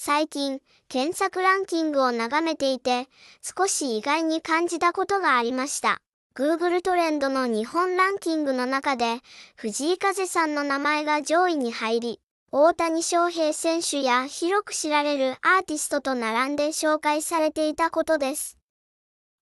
最近、検索ランキングを眺めていて、少し意外に感じたことがありました。Google トレンドの日本ランキングの中で、藤井風さんの名前が上位に入り、大谷翔平選手や広く知られるアーティストと並んで紹介されていたことです。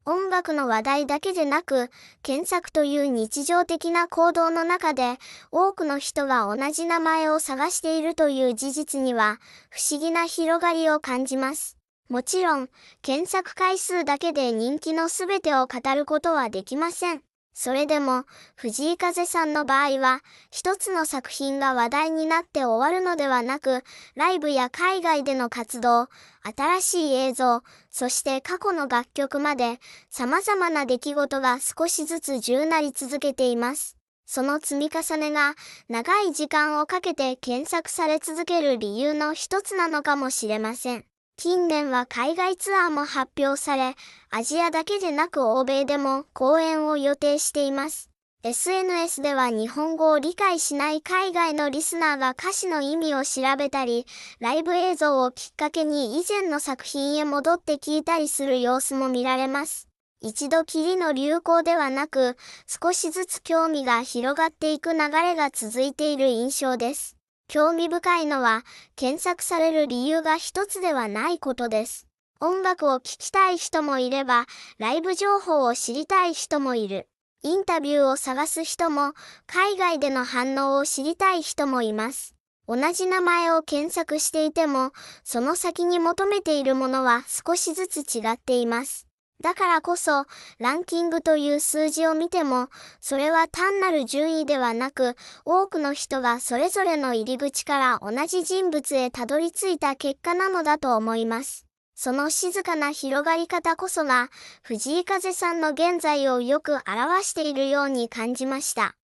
音楽の話題だけでなく、検索という日常的な行動の中で、多くの人が同じ名前を探しているという事実には、不思議な広がりを感じます。もちろん、検索回数だけで人気のすべてを語ることはできません。それでも、藤井風さんの場合は、一つの作品が話題になって終わるのではなく、ライブや海外での活動、新しい映像、そして過去の楽曲まで、様々な出来事が少しずつ重なり続けています。その積み重ねが、長い時間をかけて検索され続ける理由の一つなのかもしれません。近年は海外ツアーも発表され、アジアだけでなく欧米でも公演を予定しています。SNS では日本語を理解しない海外のリスナーが歌詞の意味を調べたり、ライブ映像をきっかけに以前の作品へ戻って聞いたりする様子も見られます。一度きりの流行ではなく、少しずつ興味が広がっていく流れが続いている印象です。興味深いのは、検索される理由が一つではないことです。音楽を聴きたい人もいれば、ライブ情報を知りたい人もいる。インタビューを探す人も、海外での反応を知りたい人もいます。同じ名前を検索していても、その先に求めているものは少しずつ違っています。だからこそ、ランキングという数字を見ても、それは単なる順位ではなく、多くの人がそれぞれの入り口から同じ人物へたどり着いた結果なのだと思います。その静かな広がり方こそが、藤井風さんの現在をよく表しているように感じました。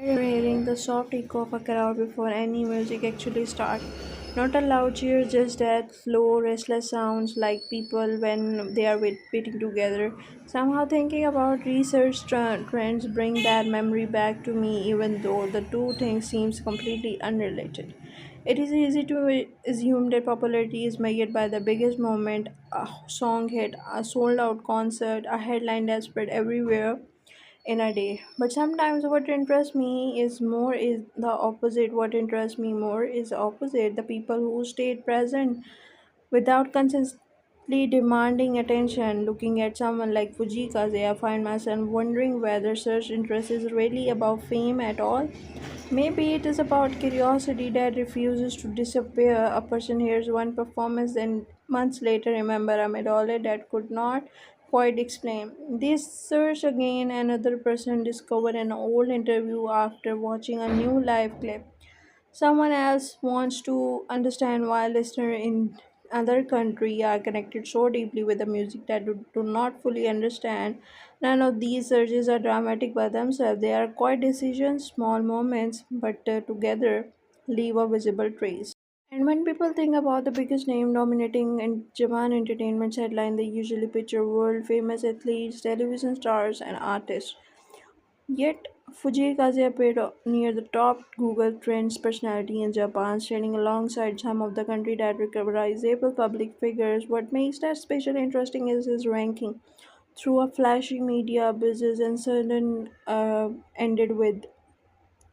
Hearing the soft echo of a crowd before any music actually starts. Not a loud cheer, just that slow, restless sounds like people when they are waiting together. Somehow thinking about research trends bring that memory back to me, even though the two things seems completely unrelated. It is easy to assume that popularity is measured by the biggest moment, a song hit, a sold out concert, a headline that spread everywhere in a day. But sometimes what interests me is more is the opposite. What interests me more is the opposite. The people who stayed present without consistently demanding attention. Looking at someone like Fujikaze, I find myself wondering whether such interest is really about fame at all. Maybe it is about curiosity that refuses to disappear. A person hears one performance, then months later remember a medley that could not quite explain. This search again, another person discovered an old interview after watching a new live clip. Someone else wants to understand why listeners in other country are connected so deeply with the music that do not fully understand. None of these surges are dramatic by themselves. They are quiet decisions, small moments, but together leave a visible trace. And when people think about the biggest name dominating in Japan entertainment headline, they usually picture world famous athletes, television stars, and artists. Yet, Fujikaze appeared near the top Google Trends personality in Japan, standing alongside some of the country that recognizable public figures. What makes that special interesting is his ranking. Through a flashy media business and sudden ended with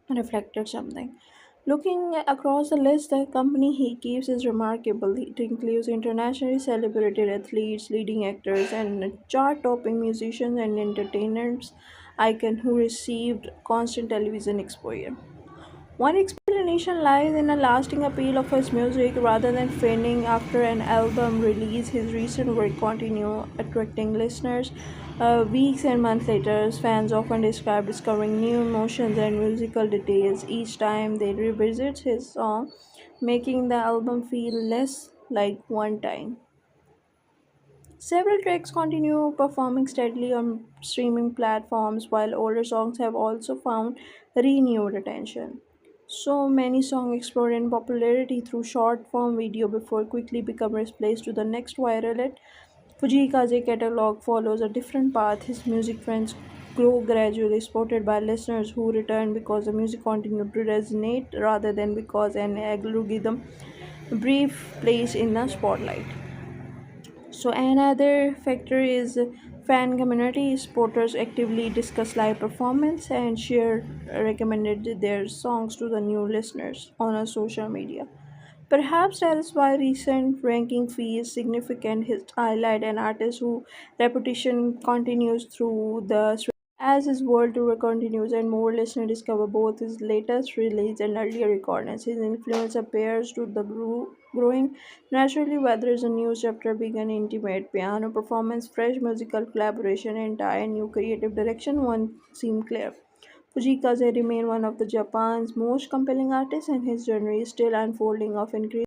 reflected something. Looking across the list, the company he keeps is remarkable. It includes internationally celebrated athletes, leading actors, and chart topping musicians and entertainers icon who received constant television exposure. One explanation lies in a lasting appeal of his music rather than fading after an album release. His recent work continue attracting listeners weeks and months later. Fans often describe discovering new emotions and musical details each time they revisit his song, making the album feel less like one time. Several tracks continue performing steadily on streaming platforms, while older songs have also found renewed attention. So many songs explode in popularity through short form video before quickly become replaced to the next viral hit. Fujikaze catalog follows a different path. His music trends grow gradually, supported by listeners who return because the music continued to resonate rather than because an algorithm brief place in the spotlight. So another factor is fan community. Supporters actively discuss live performance and share recommended their songs to the new listeners on a social media. Perhaps that is why recent ranking fees significant his highlight an artist whose reputation continues through the as his world tour continues and more listeners discover both his latest release and earlier recordings, his influence appears to the growing naturally whether it's a new chapter began intimate piano performance, fresh musical collaboration, and entire new creative direction, one seemed clear. Fujikaze remained one of the Japan's most compelling artists and his journey is still unfolding of increasing